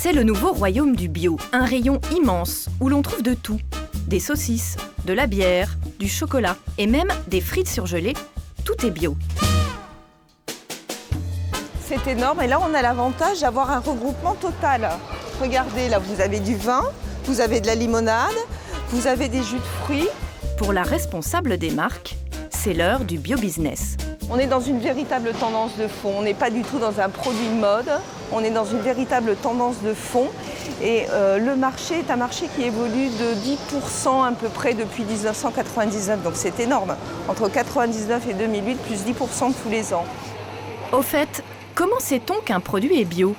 C'est le nouveau royaume du bio, un rayon immense où l'on trouve de tout. Des saucisses, de la bière, du chocolat et même des frites surgelées. Tout est bio. C'est énorme et là on a l'avantage d'avoir un regroupement total. Regardez, là vous avez du vin, vous avez de la limonade, vous avez des jus de fruits. Pour la responsable des marques, c'est l'heure du bio-business. On est dans une véritable tendance de fond, on n'est pas du tout dans un produit de mode, on est dans une véritable tendance de fond. Et le marché est un marché qui évolue de 10% à peu près depuis 1999, donc c'est énorme. Entre 1999 et 2008, plus 10% tous les ans. Au fait, comment sait-on qu'un produit est bio?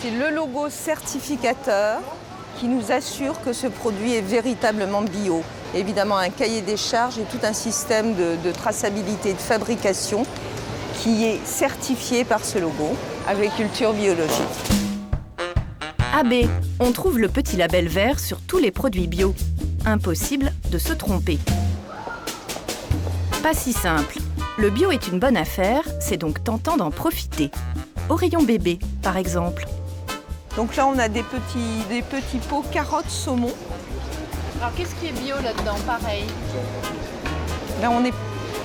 C'est le logo certificateur qui nous assure que ce produit est véritablement bio. Évidemment, un cahier des charges et tout un système de traçabilité et de fabrication qui est certifié par ce logo, agriculture biologique. AB, on trouve le petit label vert sur tous les produits bio. Impossible de se tromper. Pas si simple. Le bio est une bonne affaire, c'est donc tentant d'en profiter. Au rayon bébé, par exemple. Donc là, on a des petits pots carottes saumon. Alors qu'est-ce qui est bio là-dedans, pareil? Là, on n'est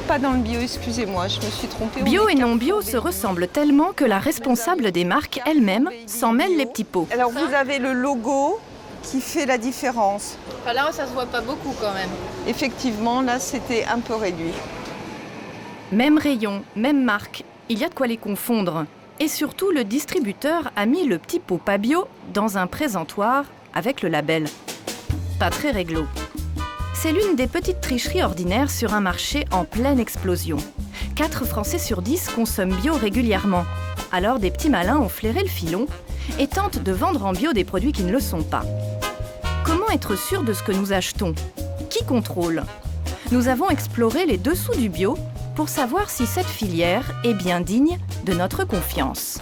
pas dans le bio, excusez-moi, je me suis trompée. Bio et non bio se ressemblent tellement que la responsable des marques elle-même s'en mêle les petits pots. Alors vous avez le logo qui fait la différence. Enfin, là, ça se voit pas beaucoup quand même. Effectivement, là, c'était un peu réduit. Même rayon, même marque, il y a de quoi les confondre. Et surtout, le distributeur a mis le petit pot pas bio dans un présentoir avec le label. Pas très réglo. C'est l'une des petites tricheries ordinaires sur un marché en pleine explosion. 4 Français sur 10 consomment bio régulièrement. Alors des petits malins ont flairé le filon et tentent de vendre en bio des produits qui ne le sont pas. Comment être sûr de ce que nous achetons? Qui contrôle? Nous avons exploré les dessous du bio pour savoir si cette filière est bien digne de notre confiance.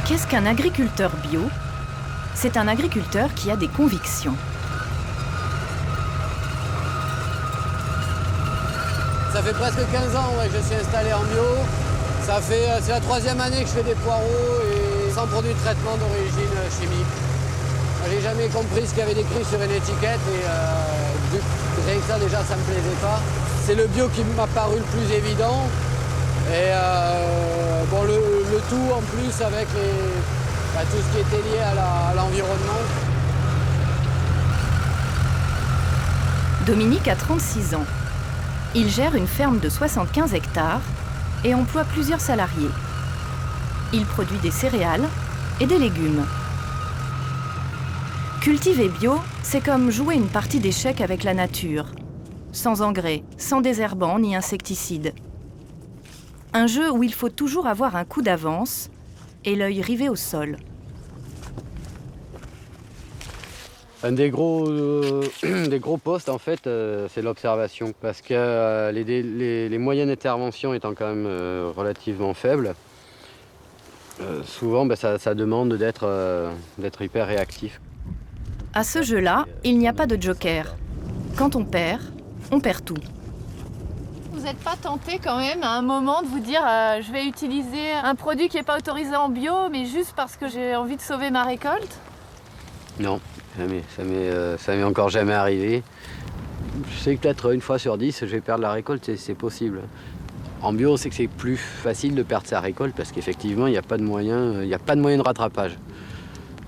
Qu'est-ce qu'un agriculteur bio? C'est un agriculteur qui a des convictions. Ça fait presque 15 ans que je suis installé en bio. C'est la 3e année que je fais des poireaux et sans produits de traitement d'origine chimique. J'ai jamais compris ce qu'il y avait décrit sur une étiquette et rien que ça déjà ça me plaisait pas. C'est le bio qui m'a paru le plus évident. Et bon, le tout en plus avec tout ce qui était lié à l'environnement. Dominique a 36 ans. Il gère une ferme de 75 hectares et emploie plusieurs salariés. Il produit des céréales et des légumes. Cultiver bio, c'est comme jouer une partie d'échecs avec la nature. Sans engrais, sans désherbants ni insecticides. Un jeu où il faut toujours avoir un coup d'avance et l'œil rivé au sol. Un des gros postes, en fait, c'est l'observation. Parce que les moyennes d'intervention étant quand même relativement faibles, souvent ça demande d'être hyper réactif. À ce jeu-là, il n'y a pas de joker. Quand on perd tout. Vous n'êtes pas tenté quand même à un moment de vous dire je vais utiliser un produit qui n'est pas autorisé en bio, mais juste parce que j'ai envie de sauver ma récolte? Non, jamais. Ça m'est encore jamais arrivé. Je sais que peut-être une fois sur 10, je vais perdre la récolte, c'est possible. En bio, c'est que c'est plus facile de perdre sa récolte parce qu'effectivement, il n'y a pas de moyen de rattrapage.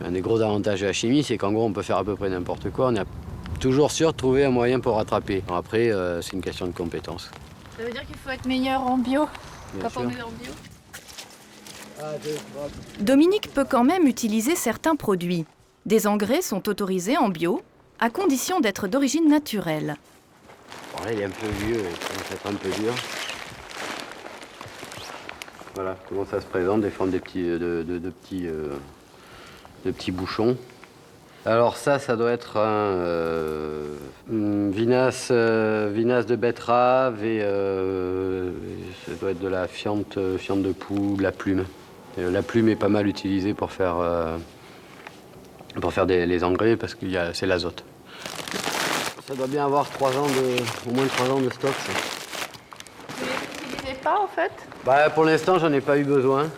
Un des gros avantages de la chimie, c'est qu'en gros, on peut faire à peu près n'importe quoi. On est toujours sûr de trouver un moyen pour rattraper. Après, c'est une question de compétence. Ça veut dire qu'il faut être meilleur en bio Bien quand sûr. on est en bio? Dominique peut quand même utiliser certains produits. Des engrais sont autorisés en bio, à condition d'être d'origine naturelle. Bon, là, il est un peu vieux, il commence à être un peu dur. Voilà comment ça se présente, des formes de petits bouchons. Alors ça doit être une vinasse de betterave et ça doit être de la fiente de poux, de la plume. Et la plume est pas mal utilisée pour faire les engrais parce que c'est l'azote. Ça doit bien avoir au moins 3 ans de stock. Ça. Vous les utilisez pas en fait? Pour l'instant, j'en ai pas eu besoin.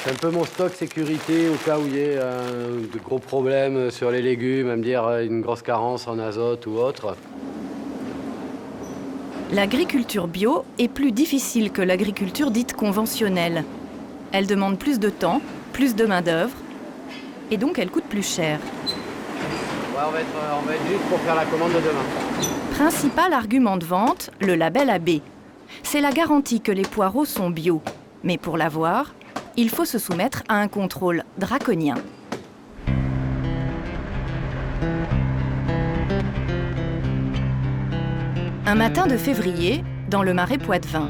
C'est un peu mon stock sécurité au cas où il y ait de gros problèmes sur les légumes, à me dire une grosse carence en azote ou autre. L'agriculture bio est plus difficile que l'agriculture dite conventionnelle. Elle demande plus de temps, plus de main-d'œuvre, et donc elle coûte plus cher. Ouais, on va être juste pour faire la commande de demain. Principal argument de vente, le label AB. C'est la garantie que les poireaux sont bio. Mais pour l'avoir, il faut se soumettre à un contrôle draconien. Un matin de février, dans le Marais Poitevin.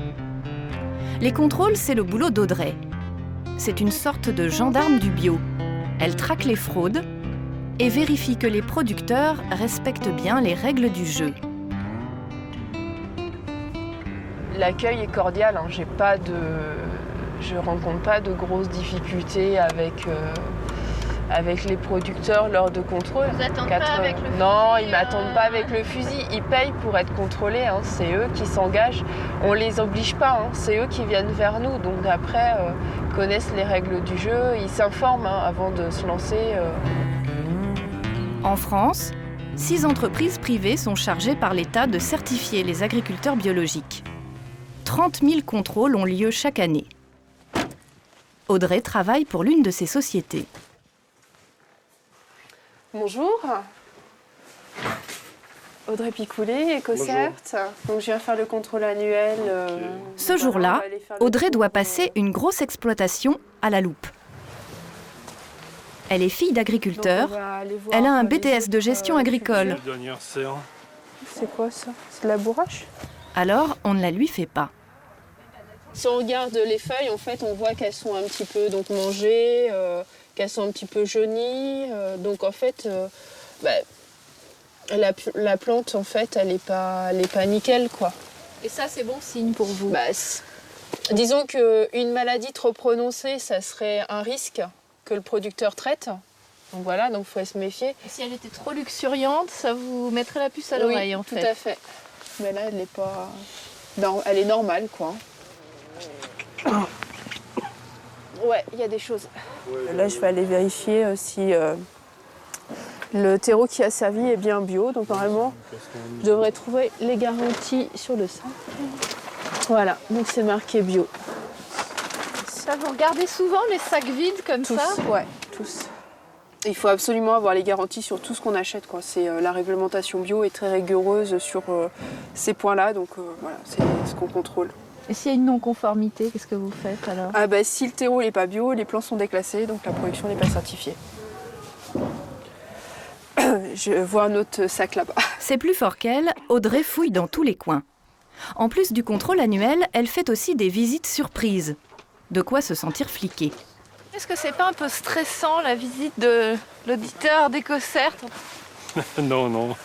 Les contrôles, c'est le boulot d'Audrey. C'est une sorte de gendarme du bio. Elle traque les fraudes et vérifie que les producteurs respectent bien les règles du jeu. L'accueil est cordial, hein. Je rencontre pas de grosses difficultés avec les producteurs lors de contrôle. Vous attendez pas avec le fusil? Non, ils m'attendent pas avec le fusil. Ils payent pour être contrôlés, hein. C'est eux qui s'engagent. On les oblige pas, hein. C'est eux qui viennent vers nous. Donc après, ils connaissent les règles du jeu, ils s'informent avant de se lancer. En France, 6 entreprises privées sont chargées par l'État de certifier les agriculteurs biologiques. 30 000 contrôles ont lieu chaque année. Audrey travaille pour l'une de ces sociétés. Bonjour. Audrey Picoulet, EcoCert. Donc je viens faire le contrôle annuel. Ce jour-là, Audrey doit passer une grosse exploitation à la loupe. Elle est fille d'agriculteur. Elle a un BTS de gestion agricole. C'est quoi ça? C'est de la bourrache? Alors, on ne la lui fait pas. Si on regarde les feuilles, en fait, on voit qu'elles sont un petit peu mangées, qu'elles sont un petit peu jaunies. Donc en fait, la plante, en fait, elle est pas nickel, quoi. Et ça, c'est bon signe pour vous? Disons qu'une maladie trop prononcée, ça serait un risque que le producteur traite. Donc voilà, donc il faut se méfier. Et si elle était trop luxuriante, ça vous mettrait la puce à l'oreille, en fait? Tout à fait. Mais là, elle n'est pas... Non, elle est normale, quoi. Ouais, il y a des choses. Là, je vais aller vérifier si le terreau qui a servi est bien bio. Donc normalement, je devrais trouver les garanties sur le sac. Voilà, donc c'est marqué bio. Ça, vous regardez souvent les sacs vides comme Tous, ça? ouais, tous. Il faut absolument avoir les garanties sur tout ce qu'on achète, quoi. La réglementation bio est très rigoureuse sur ces points-là, donc voilà, c'est ce qu'on contrôle. Et s'il y a une non-conformité, qu'est-ce que vous faites alors? Si le terreau n'est pas bio, les plants sont déclassés, donc la production n'est pas certifiée. Je vois un autre sac là-bas. C'est plus fort qu'elle, Audrey fouille dans tous les coins. En plus du contrôle annuel, elle fait aussi des visites surprises. De quoi se sentir fliquée. Est-ce que c'est pas un peu stressant, la visite de l'auditeur d'EcoCert? Non,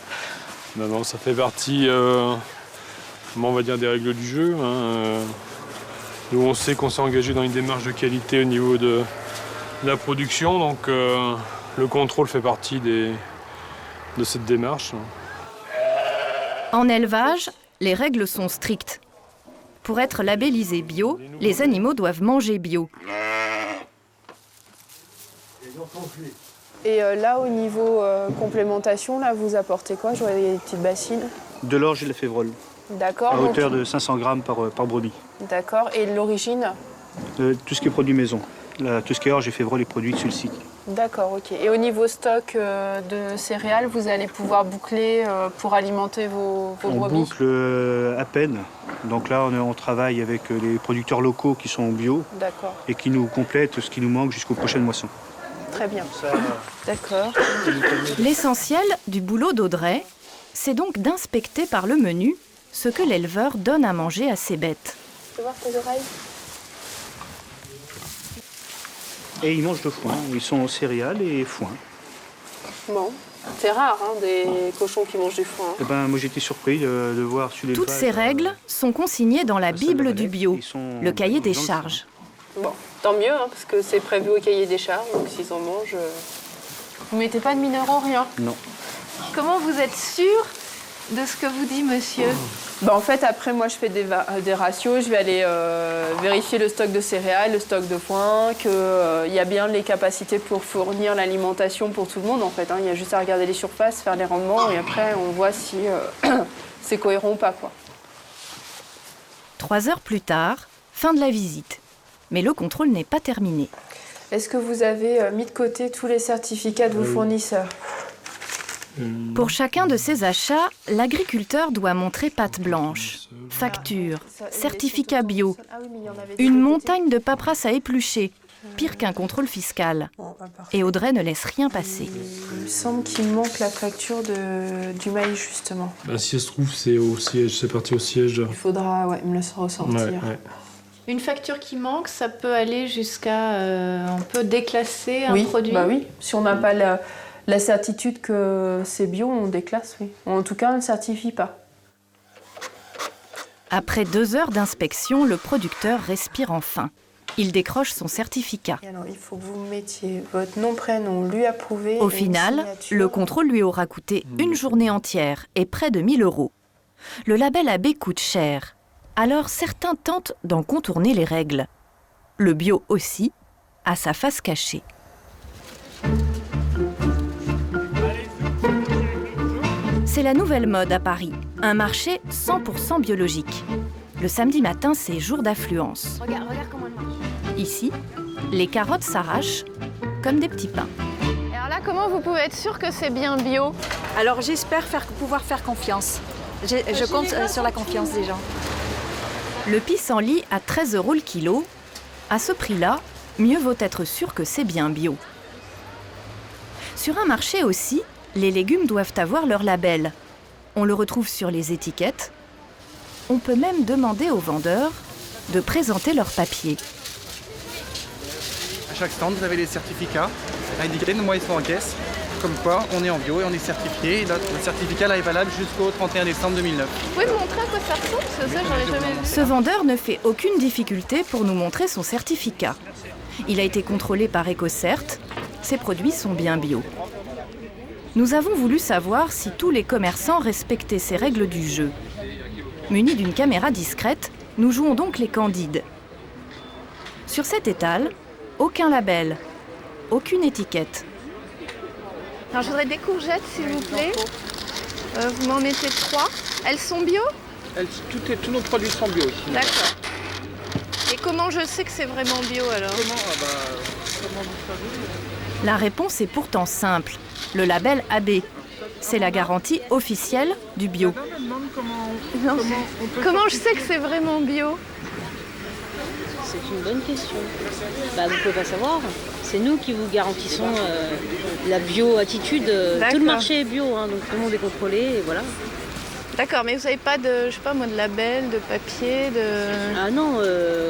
ça fait partie, on va dire, des règles du jeu. Nous, on sait qu'on s'est engagé dans une démarche de qualité au niveau de la production, donc le contrôle fait partie de cette démarche. En élevage, les règles sont strictes. Pour être labellisé bio, les animaux doivent manger bio. Et là, au niveau complémentation, là, vous apportez quoi? Je vois des petites bassines. De l'orge et de la févrole, D'accord. à hauteur de 500 grammes par brebis. D'accord. Et l'origine? Tout ce qui est produit maison. Tout ce qui est orge et févrole est produit sur le site. D'accord, ok. Et au niveau stock de céréales, vous allez pouvoir boucler pour alimenter vos On brebis? boucle à peine. Donc là, on travaille avec les producteurs locaux qui sont bio D'accord. et qui nous complètent ce qui nous manque jusqu'aux prochaines moissons. Très bien. D'accord. L'essentiel du boulot d'Audrey, c'est donc d'inspecter par le menu ce que l'éleveur donne à manger à ses bêtes. Tu peux voir tes oreilles? Et ils mangent le foin. Ils sont céréales et foin. Bon, c'est rare, hein, des cochons qui mangent du foin. Hein. Eh ben, moi j'étais surpris de voir sur les Toutes ces règles sont consignées dans la Bible du bio, le cahier des dans le charges. Bon, tant mieux, hein, parce que c'est prévu au cahier des charges, donc s'ils en mangent... Vous mettez pas de minéraux, rien? Non. Comment vous êtes sûr de ce que vous dit monsieur? Bah, en fait, après, moi, je fais des ratios. Je vais aller vérifier le stock de céréales, le stock de foin, qu'il y a bien les capacités pour fournir l'alimentation pour tout le monde, en fait. Hein. Il y a juste à regarder les surfaces, faire les rendements, et après, on voit si c'est cohérent ou pas, quoi. 3 heures plus tard, fin de la visite. Mais le contrôle n'est pas terminé. Est-ce que vous avez mis de côté tous les certificats de vos fournisseurs? Pour chacun de ses achats, l'agriculteur doit montrer patte blanche, facture, certificat bio, une montagne de paperasse à éplucher, pire qu'un contrôle fiscal. Et Audrey ne laisse rien passer. Il me semble qu'il manque la facture du maïs, justement. Bah, si ça se trouve, c'est au siège, c'est parti au siège. Il faudra me le ressortir. Ouais. Une facture qui manque, ça peut aller jusqu'à... on peut déclasser un produit? Bah oui, si on n'a pas la certitude que c'est bio, on déclasse, oui. En tout cas, on ne certifie pas. Après 2 heures d'inspection, le producteur respire enfin. Il décroche son certificat. Et alors, il faut que vous mettiez votre nom, prénom, lui approuvé. Au final, le contrôle lui aura coûté une journée entière et près de 1 000 €. Le label AB coûte cher. Alors certains tentent d'en contourner les règles. Le bio aussi a sa face cachée. C'est la nouvelle mode à Paris, un marché 100% biologique. Le samedi matin, c'est jour d'affluence. Regarde comment elle marche. Ici, les carottes s'arrachent comme des petits pains. Alors là, comment vous pouvez être sûr que c'est bien bio? Alors j'espère pouvoir faire confiance. Je compte sur la confiance des gens. Le pissenlit à 13 € le kilo. À ce prix-là, mieux vaut être sûr que c'est bien bio. Sur un marché aussi, les légumes doivent avoir leur label. On le retrouve sur les étiquettes. On peut même demander aux vendeurs de présenter leur papier. À chaque stand, vous avez les certificats indiqués, moi ils sont en caisse. Comme quoi, on est en bio et on est certifié. Et le certificat là, est valable jusqu'au 31 décembre 2009. Vous pouvez me montrer à quoi ça ressemble? Parce que ça, j'en ai jamais vu. Ce vendeur ne fait aucune difficulté pour nous montrer son certificat. Il a été contrôlé par EcoCert. Ses produits sont bien bio. Nous avons voulu savoir si tous les commerçants respectaient ces règles du jeu. Munis d'une caméra discrète, nous jouons donc les candides. Sur cet étal, aucun label, aucune étiquette. Alors, je voudrais des courgettes, s'il vous plaît. Vous m'en mettez 3. Elles sont bio? Tous nos produits sont bio ici. D'accord. Et comment je sais que c'est vraiment bio alors? Comment vous savez? La réponse est pourtant simple. Le label AB. C'est la garantie officielle du bio. Comment je sais que c'est vraiment bio? C'est une bonne question. Vous ne pouvez pas savoir. C'est nous qui vous garantissons la bio-attitude. Tout le marché est bio, hein, donc tout le monde est contrôlé et voilà. D'accord, mais vous n'avez pas de, je sais pas moi, de label, de papier, de... Ah non,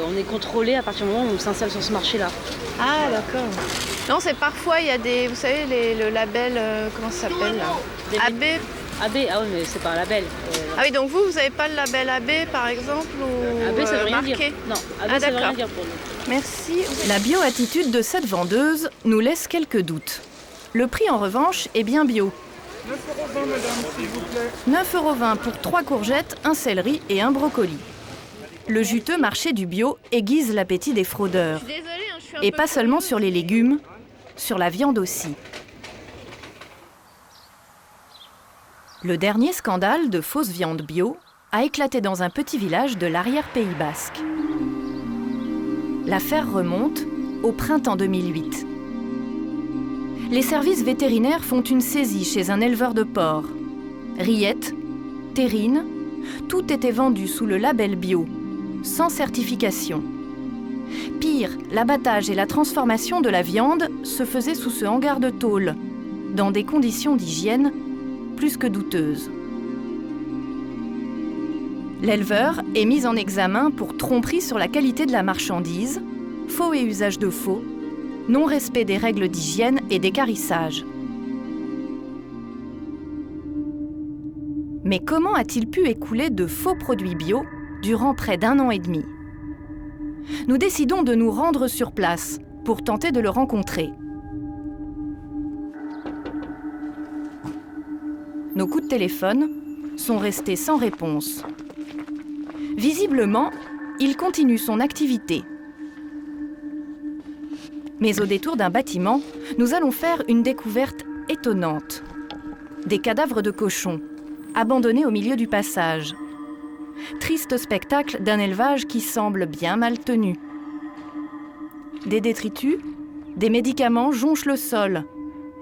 on est contrôlé à partir du moment où on s'installe sur ce marché-là. Ah d'accord. Non, c'est parfois, il y a des, vous savez, le label, comment ça s'appelle là? AB. AB, ah oui, mais c'est pas un label. Ah oui, donc vous n'avez pas le label AB par exemple ou AB, ça veut rien marqué? dire. Non, AB, ça veut rien dire pour nous. Merci. La bio-attitude de cette vendeuse nous laisse quelques doutes. Le prix en revanche est bien bio. 9,20 € madame, s'il vous plaît. 9,20 € pour 3 courgettes, un céleri et un brocoli. Le juteux marché du bio aiguise l'appétit des fraudeurs. Je suis désolée, hein, je suis un Et peu pas seulement curieuse. sur les légumes, sur la viande aussi. Le dernier scandale de fausse viande bio a éclaté dans un petit village de l'arrière-Pays basque. L'affaire remonte au printemps 2008. Les services vétérinaires font une saisie chez un éleveur de porcs. Rillettes, terrines, tout était vendu sous le label bio, sans certification. Pire, l'abattage et la transformation de la viande se faisaient sous ce hangar de tôle, dans des conditions d'hygiène plus que douteuses. L'éleveur est mis en examen pour tromperie sur la qualité de la marchandise, faux et usage de faux, non-respect des règles d'hygiène et d'équarrissage. Mais comment a-t-il pu écouler de faux produits bio durant près d'1 an et demi ? Nous décidons de nous rendre sur place pour tenter de le rencontrer. Nos coups de téléphone sont restés sans réponse. Visiblement, il continue son activité. Mais au détour d'un bâtiment, nous allons faire une découverte étonnante. Des cadavres de cochons, abandonnés au milieu du passage. Triste spectacle d'un élevage qui semble bien mal tenu. Des détritus, des médicaments jonchent le sol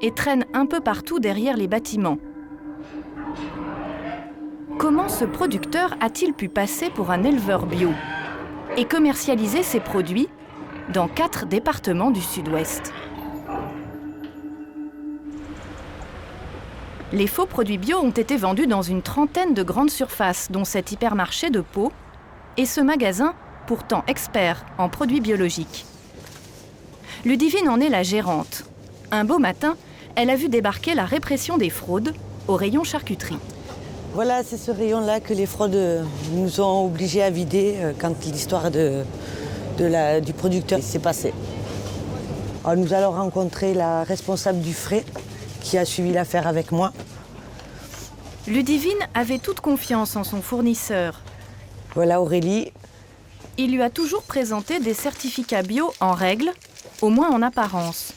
et traînent un peu partout derrière les bâtiments. Comment ce producteur a-t-il pu passer pour un éleveur bio et commercialiser ses produits dans 4 départements du Sud-Ouest ? Les faux produits bio ont été vendus dans une trentaine de grandes surfaces, dont cet hypermarché de Pau et ce magasin, pourtant expert en produits biologiques. Ludivine en est la gérante. Un beau matin, elle a vu débarquer la répression des fraudes au rayon charcuterie. Voilà, c'est ce rayon-là que les fraudes nous ont obligés à vider quand l'histoire du producteur s'est passée. Alors, nous allons rencontrer la responsable du frais qui a suivi l'affaire avec moi. Ludivine avait toute confiance en son fournisseur. Voilà Aurélie. Il lui a toujours présenté des certificats bio en règle, au moins en apparence.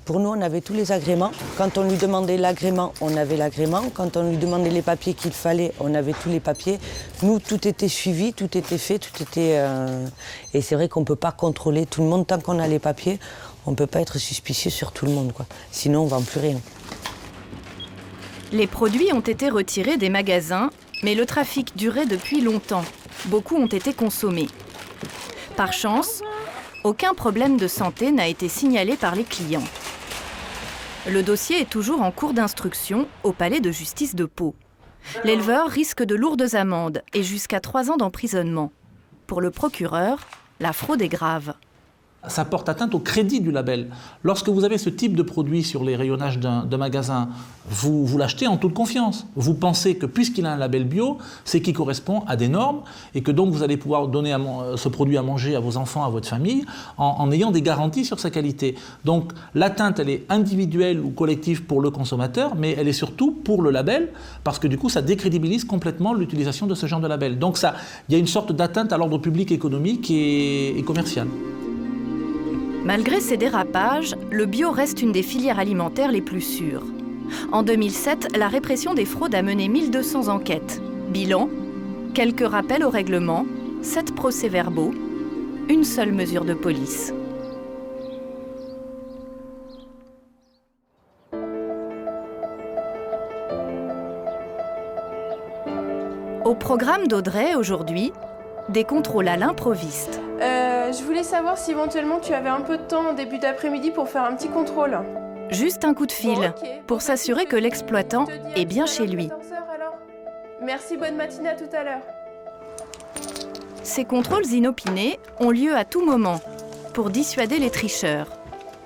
Pour nous, on avait tous les agréments. Quand on lui demandait l'agrément, on avait l'agrément. Quand on lui demandait les papiers qu'il fallait, on avait tous les papiers. Nous, tout était suivi, tout était fait, tout était... Et c'est vrai qu'on ne peut pas contrôler tout le monde. Tant qu'on a les papiers, on ne peut pas être suspicieux sur tout le monde, quoi. Sinon, on ne vend plus rien. Les produits ont été retirés des magasins, mais le trafic durait depuis longtemps. Beaucoup ont été consommés. Par chance, aucun problème de santé n'a été signalé par les clients. Le dossier est toujours en cours d'instruction au palais de justice de Pau. L'éleveur risque de lourdes amendes et jusqu'à 3 ans d'emprisonnement. Pour le procureur, la fraude est grave. Ça porte atteinte au crédit du label. Lorsque vous avez ce type de produit sur les rayonnages d'un magasin, vous l'achetez en toute confiance. Vous pensez que puisqu'il a un label bio, c'est qu'il correspond à des normes et que donc vous allez pouvoir donner ce produit à manger à vos enfants, à votre famille, en ayant des garanties sur sa qualité. Donc l'atteinte, elle est individuelle ou collective pour le consommateur, mais elle est surtout pour le label, parce que du coup, ça décrédibilise complètement l'utilisation de ce genre de label. Donc il y a une sorte d'atteinte à l'ordre public économique et commercial. Malgré ces dérapages, le bio reste une des filières alimentaires les plus sûres. En 2007, la répression des fraudes a mené 1200 enquêtes. Bilan, quelques rappels au règlement, 7 procès-verbaux, une seule mesure de police. Au programme d'Audrey, aujourd'hui, des contrôles à l'improviste. Je voulais savoir si éventuellement tu avais un peu de temps en début d'après-midi pour faire un petit contrôle. Juste un coup de fil pour s'assurer que l'exploitant est bien chez lui. Merci, bonne matinée, à tout à l'heure. Ces contrôles inopinés ont lieu à tout moment pour dissuader les tricheurs,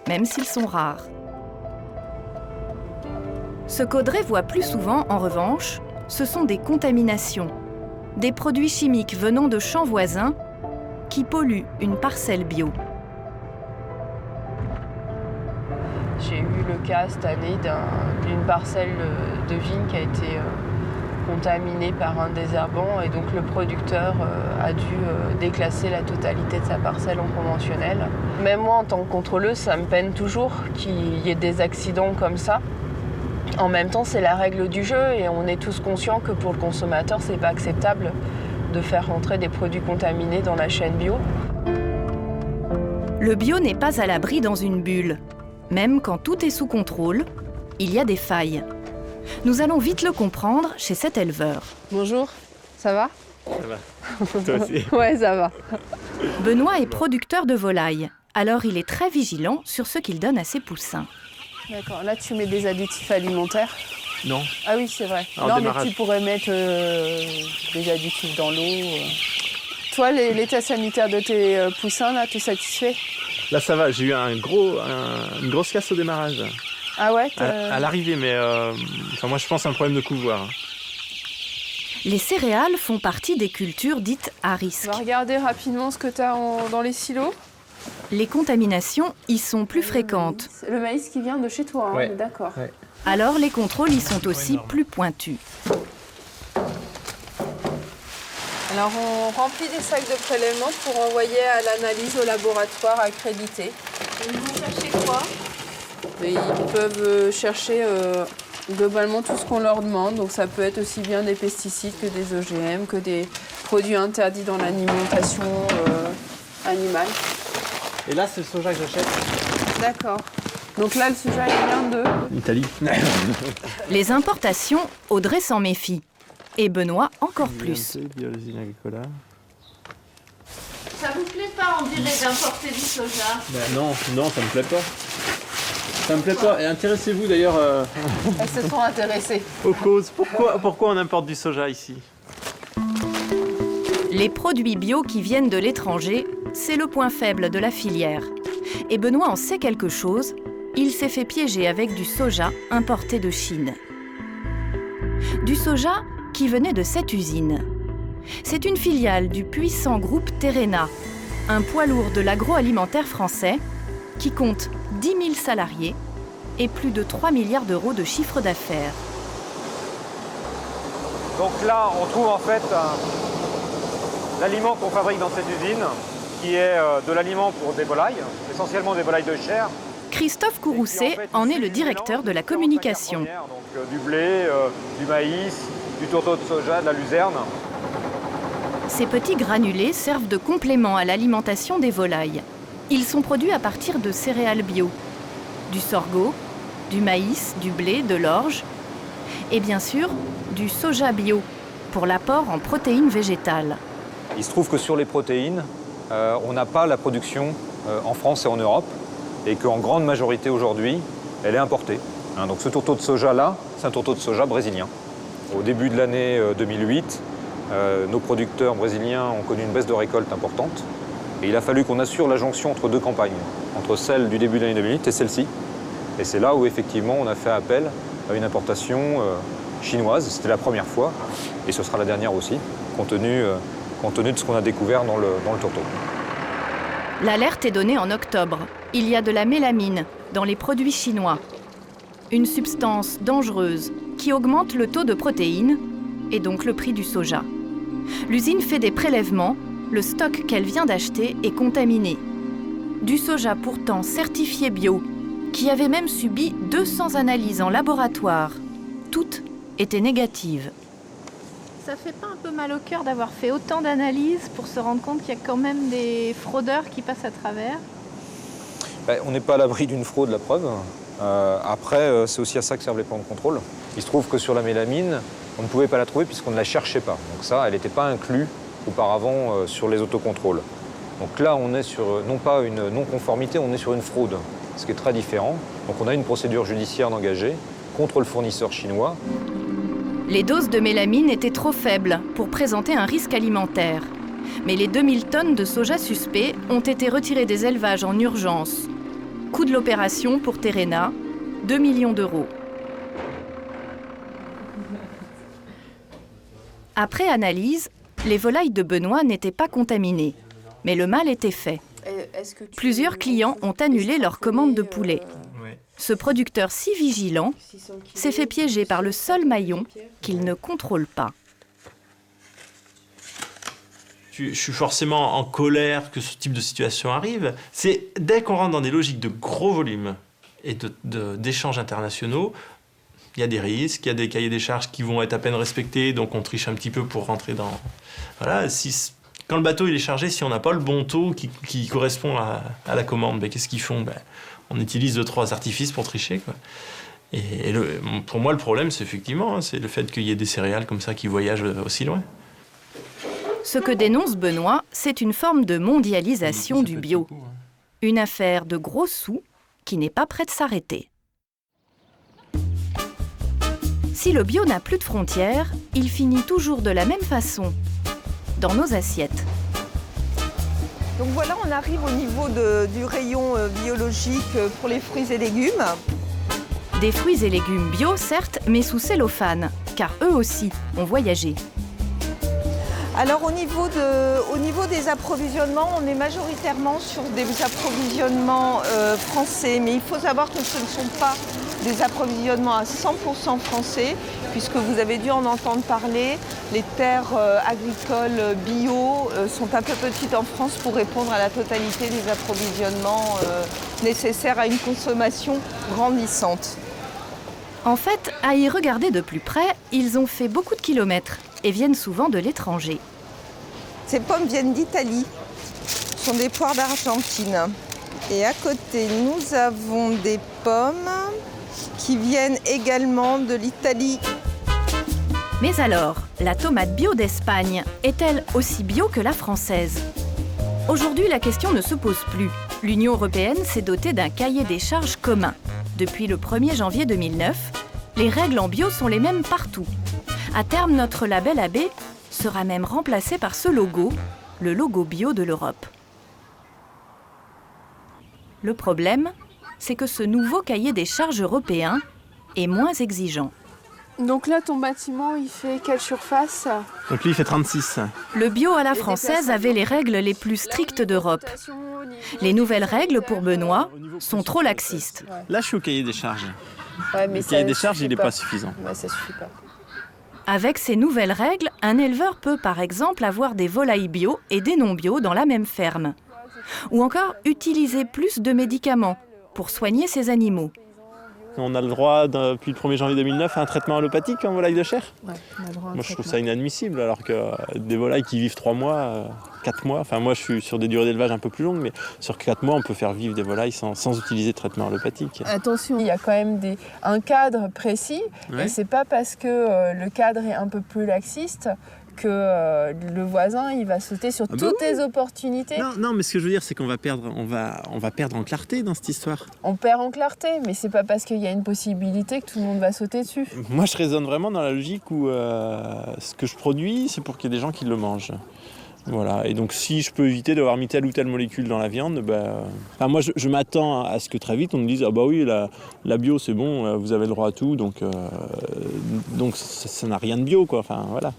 même s'ils sont rares. Ce qu'Audrey voit plus souvent, en revanche, ce sont des contaminations, des produits chimiques venant de champs voisins qui polluent une parcelle bio. J'ai eu le cas cette année d'une parcelle de vigne qui a été contaminée par un désherbant et donc le producteur a dû déclasser la totalité de sa parcelle en conventionnel. Même moi en tant que contrôleuse, ça me peine toujours qu'il y ait des accidents comme ça. En même temps, c'est la règle du jeu et on est tous conscients que pour le consommateur, c'est pas acceptable de faire rentrer des produits contaminés dans la chaîne bio. Le bio n'est pas à l'abri dans une bulle. Même quand tout est sous contrôle, il y a des failles. Nous allons vite le comprendre chez cet éleveur. Bonjour, ça va ? Ça va. Toi aussi ? Ouais, ça va. Benoît est producteur de volailles, alors il est très vigilant sur ce qu'il donne à ses poussins. D'accord, là tu mets des additifs alimentaires ? Non. Ah oui, c'est vrai. Alors, non, mais tu pourrais mettre des additifs dans l'eau. Toi, l'état sanitaire de tes poussins, là, tu es satisfait ? Là, ça va. J'ai eu une grosse casse au démarrage. Ah ouais à l'arrivée, mais moi, je pense à un problème de couvoir. Les céréales font partie des cultures dites à risque. On va regarder rapidement ce que tu as dans les silos. Les contaminations y sont plus fréquentes. C'est le maïs qui vient de chez toi, on est d'accord. Ouais. Alors les contrôles y sont aussi plus pointus. Alors on remplit des sacs de prélèvement pour envoyer à l'analyse au laboratoire accrédité. Ils vont chercher quoi? Ils peuvent chercher globalement tout ce qu'on leur demande. Donc ça peut être aussi bien des pesticides que des OGM, que des produits interdits dans l'alimentation animale. Et là, c'est le soja que j'achète. D'accord. Donc là, le soja, il vient de... Italie. Les importations, Audrey s'en méfie. Et Benoît encore plus. Ça vous plaît pas, on dirait, d'importer du soja? Non, ça me plaît pas. Ça me plaît pas. Et intéressez-vous d'ailleurs Elles se sont intéressées. aux causes. Pourquoi on importe du soja ici? Les produits bio qui viennent de l'étranger, c'est le point faible de la filière. Et Benoît en sait quelque chose. Il s'est fait piéger avec du soja importé de Chine. Du soja qui venait de cette usine. C'est une filiale du puissant groupe Terena, un poids lourd de l'agroalimentaire français qui compte 10 000 salariés et plus de 3 milliards d'euros de chiffre d'affaires. Donc là, on trouve en fait l'aliment qu'on fabrique dans cette usine, qui est de l'aliment pour des volailles, essentiellement des volailles de chair. Christophe Courrousset en est le directeur de la communication. Donc du blé, du maïs, du tourteau de soja, de la luzerne. Ces petits granulés servent de complément à l'alimentation des volailles. Ils sont produits à partir de céréales bio, du sorgho, du maïs, du blé, de l'orge et bien sûr du soja bio pour l'apport en protéines végétales. Il se trouve que sur les protéines, on n'a pas la production en France et en Europe et qu'en grande majorité aujourd'hui, elle est importée. Donc ce tourteau de soja-là, c'est un tourteau de soja brésilien. Au début de l'année 2008, nos producteurs brésiliens ont connu une baisse de récolte importante. Et il a fallu qu'on assure la jonction entre deux campagnes, entre celle du début de l'année 2008 et celle-ci. Et c'est là où effectivement on a fait appel à une importation chinoise. C'était la première fois, et ce sera la dernière aussi, compte tenu de ce qu'on a découvert dans le tourteau. L'alerte est donnée en octobre. Il y a de la mélamine dans les produits chinois. Une substance dangereuse qui augmente le taux de protéines et donc le prix du soja. L'usine fait des prélèvements. Le stock qu'elle vient d'acheter est contaminé. Du soja pourtant certifié bio, qui avait même subi 200 analyses en laboratoire. Toutes étaient négatives. Ça fait pas un peu mal au cœur d'avoir fait autant d'analyses pour se rendre compte qu'il y a quand même des fraudeurs qui passent à travers? On n'est pas à l'abri d'une fraude, la preuve. Après, c'est aussi à ça que servent les plans de contrôle. Il se trouve que sur la mélamine, on ne pouvait pas la trouver puisqu'on ne la cherchait pas. Donc ça, elle n'était pas inclue auparavant sur les autocontrôles. Donc là, on est sur non pas une non-conformité, on est sur une fraude, ce qui est très différent. Donc on a une procédure judiciaire engagée contre le fournisseur chinois. Les doses de mélamine étaient trop faibles pour présenter un risque alimentaire. Mais les 2000 tonnes de soja suspect ont été retirées des élevages en urgence. Coût de l'opération pour Terena, 2 millions d'euros. Après analyse, les volailles de Benoît n'étaient pas contaminées, mais le mal était fait. Plusieurs clients ont annulé leur commande de poulet. Ce producteur si vigilant s'est fait piéger par le seul maillon qu'il ne contrôle pas. Je suis forcément en colère que ce type de situation arrive. C'est dès qu'on rentre dans des logiques de gros volumes et d'échanges internationaux, il y a des risques, il y a des cahiers des charges qui vont être à peine respectés, donc on triche un petit peu pour rentrer dans... Voilà, quand le bateau il est chargé, si on n'a pas le bon taux qui correspond à la commande, qu'est-ce qu'ils font? On utilise 2-3 artifices pour tricher, quoi. Et pour moi, le problème, c'est effectivement c'est le fait qu'il y ait des céréales comme ça qui voyagent aussi loin. Ce que dénonce Benoît, c'est une forme de mondialisation du bio. Une affaire de gros sous qui n'est pas près de s'arrêter. Si le bio n'a plus de frontières, il finit toujours de la même façon, dans nos assiettes. Donc voilà, on arrive au niveau du rayon biologique pour les fruits et légumes. Des fruits et légumes bio, certes, mais sous cellophane, car eux aussi ont voyagé. Alors au niveau des approvisionnements, on est majoritairement sur des approvisionnements français, mais il faut savoir que ce ne sont pas des approvisionnements à 100% français, puisque vous avez dû en entendre parler, les terres agricoles bio sont un peu petites en France pour répondre à la totalité des approvisionnements nécessaires à une consommation grandissante. En fait, à y regarder de plus près, ils ont fait beaucoup de kilomètres et viennent souvent de l'étranger. Ces pommes viennent d'Italie, ce sont des poires d'Argentine. Et à côté, nous avons des pommes qui viennent également de l'Italie. Mais alors, la tomate bio d'Espagne est-elle aussi bio que la française? Aujourd'hui, la question ne se pose plus. L'Union européenne s'est dotée d'un cahier des charges commun. Depuis le 1er janvier 2009, les règles en bio sont les mêmes partout. À terme, notre label AB sera même remplacé par ce logo, le logo bio de l'Europe. Le problème, c'est que ce nouveau cahier des charges européen est moins exigeant. Donc là, ton bâtiment, il fait quelle surface? Donc lui, il fait 36. Le bio à la française avait les règles les plus strictes d'Europe. Les nouvelles règles pour Benoît sont trop laxistes. Là, je suis au cahier des charges. Ouais, mais le cahier des charges, il n'est pas suffisant. Ouais, ça suffit pas. Avec ces nouvelles règles, un éleveur peut par exemple avoir des volailles bio et des non bio dans la même ferme. Ou encore utiliser plus de médicaments pour soigner ses animaux. On a le droit, depuis le 1er janvier 2009, à un traitement allopathique en volaille de chair. Ouais, on a le droit à un Moi, je trouve traitement. ça inadmissible, alors que des volailles qui vivent 3 mois, 4 mois, enfin moi je suis sur des durées d'élevage un peu plus longues, mais sur 4 mois, on peut faire vivre des volailles sans utiliser de traitement allopathique. Attention, il y a quand même un cadre précis, Ouais. et c'est pas parce que le cadre est un peu plus laxiste que le voisin il va sauter sur toutes les opportunités. Non, mais ce que je veux dire, c'est qu'on va perdre, on va perdre en clarté dans cette histoire. On perd en clarté, mais c'est pas parce qu'il y a une possibilité que tout le monde va sauter dessus. Moi, je raisonne vraiment dans la logique où ce que je produis, c'est pour qu'il y ait des gens qui le mangent. Voilà. Et donc, si je peux éviter d'avoir mis telle ou telle molécule dans la viande, enfin, moi, je m'attends à ce que très vite, on me dise « Ah bah oui, la bio, c'est bon, vous avez le droit à tout, donc ça n'a rien de bio, quoi. » Enfin, voilà.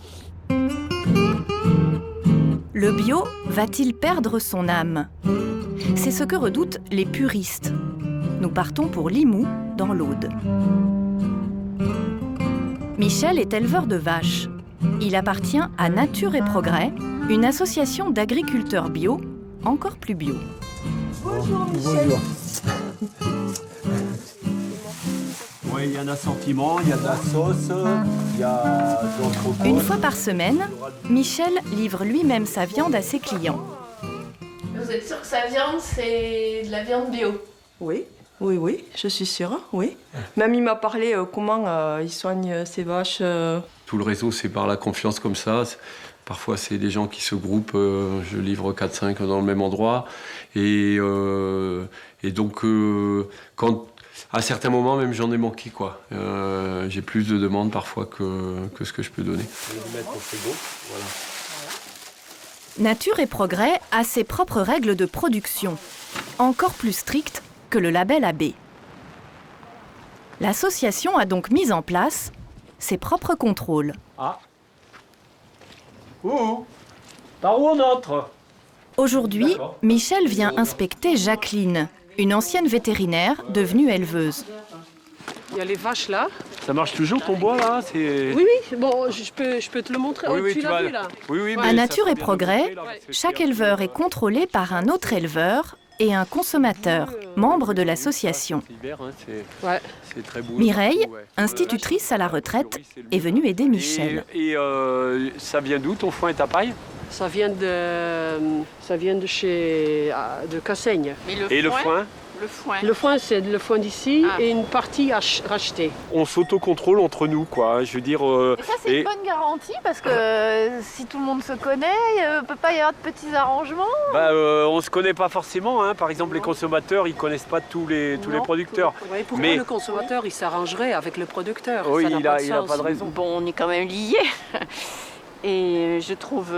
Le bio va-t-il perdre son âme? C'est ce que redoutent les puristes. Nous partons pour Limoux, dans l'Aude. Michel est éleveur de vaches. Il appartient à Nature et Progrès, une association d'agriculteurs bio, encore plus bio. Bonjour Michel. Oui, il y a un assortiment, il y a de la sauce, il y a d'autres... Une fois par semaine, Michel livre lui-même sa viande à ses clients. Vous êtes sûr que sa viande, c'est de la viande bio? Oui, je suis sûre, oui. Même il m'a parlé comment il soigne ses vaches. Tout le réseau, c'est par la confiance comme ça. Parfois, c'est des gens qui se groupent, je livre 4-5 dans le même endroit. Et donc, à certains moments, même j'en ai manqué, quoi. J'ai plus de demandes parfois que ce que je peux donner. Je vais le mettre au frigo, voilà. Nature et Progrès a ses propres règles de production, encore plus strictes que le label AB. L'association a donc mis en place ses propres contrôles. Ah. Par où on entre? Aujourd'hui, Michel vient inspecter Jacqueline, une ancienne vétérinaire devenue éleveuse. Il y a les vaches là. Ça marche toujours ton bois là? Oui, bon, je peux te le montrer. Oui, tu l'as vu là? Oui, À Nature et Progrès, chaque éleveur est contrôlé par un autre éleveur et un consommateur, membre de l'association. C'est très beau. Mireille, institutrice à la retraite, est venue aider Michel. Et ça vient d'où ton foin et ta paille? Ça vient de chez de Cassaigne. Et le foin? Le foin, c'est le foin d'ici et une partie rachetée. On s'autocontrôle entre nous, quoi. Je veux dire. Et ça, c'est une bonne garantie parce que si tout le monde se connaît, il ne peut pas y avoir de petits arrangements. On ne se connaît pas forcément. Hein. Par exemple, les consommateurs, ils ne connaissent pas tous les producteurs. Ouais, pourquoi le consommateur, il s'arrangerait avec le producteur? Oui, ça il n'a pas de raison. Bon, on est quand même liés. Et je trouve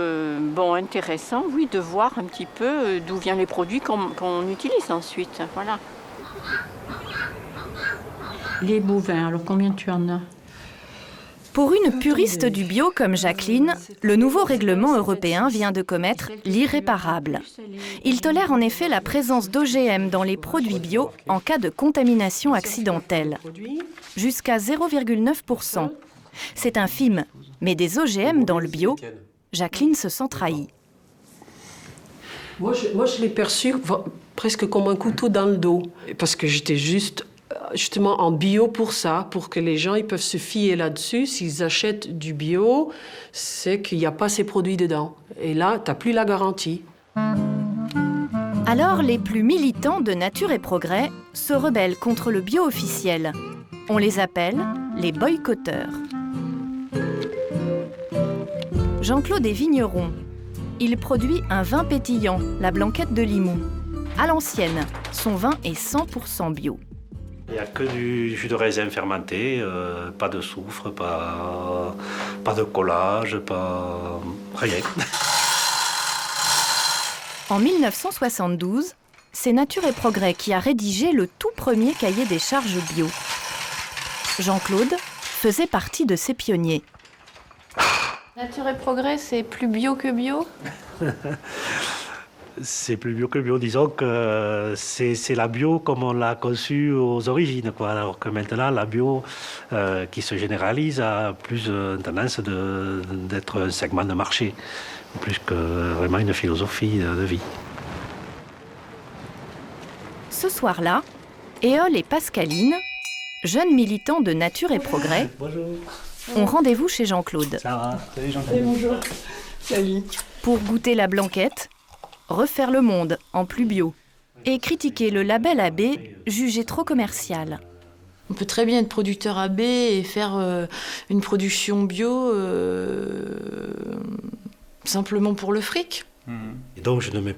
intéressant, oui, de voir un petit peu d'où viennent les produits qu'on utilise ensuite. Voilà. Les bovins, alors combien tu en as? Pour une puriste du bio comme Jacqueline, le nouveau règlement européen vient de commettre l'irréparable. Il tolère en effet la présence d'OGM dans les produits bio en cas de contamination accidentelle. Jusqu'à 0,9%. C'est infime, mais des OGM dans le bio, Jacqueline se sent trahie. Moi, je l'ai perçu presque comme un couteau dans le dos. Parce que j'étais justement en bio pour ça, pour que les gens ils peuvent se fier là-dessus. S'ils achètent du bio, c'est qu'il n'y a pas ces produits dedans. Et là, tu n'as plus la garantie. Alors, les plus militants de Nature et Progrès se rebellent contre le bio officiel. On les appelle les boycotteurs. Jean-Claude est vigneron. Il produit un vin pétillant, la Blanquette de Limoux. À l'ancienne, son vin est 100% bio. Il n'y a que du jus de raisin fermenté, pas de soufre, pas de collage, pas rien. En 1972, c'est Nature et Progrès qui a rédigé le tout premier cahier des charges bio. Jean-Claude faisait partie de ces pionniers. Nature et Progrès, c'est plus bio que bio? C'est plus bio que bio. Disons que c'est la bio comme on l'a conçue aux origines, quoi. Alors que maintenant, la bio qui se généralise a plus tendance d'être un segment de marché, plus que vraiment une philosophie de vie. Ce soir-là, Éole et Pascaline, jeunes militants de Nature et Progrès, ont rendez-vous chez Jean-Claude. Ça va. Salut Jean-Claude. Bonjour. Salut. Pour goûter la Blanquette, refaire le monde en plus bio et critiquer le label AB jugé trop commercial. On peut très bien être producteur AB et faire une production bio simplement pour le fric. Et donc je ne mets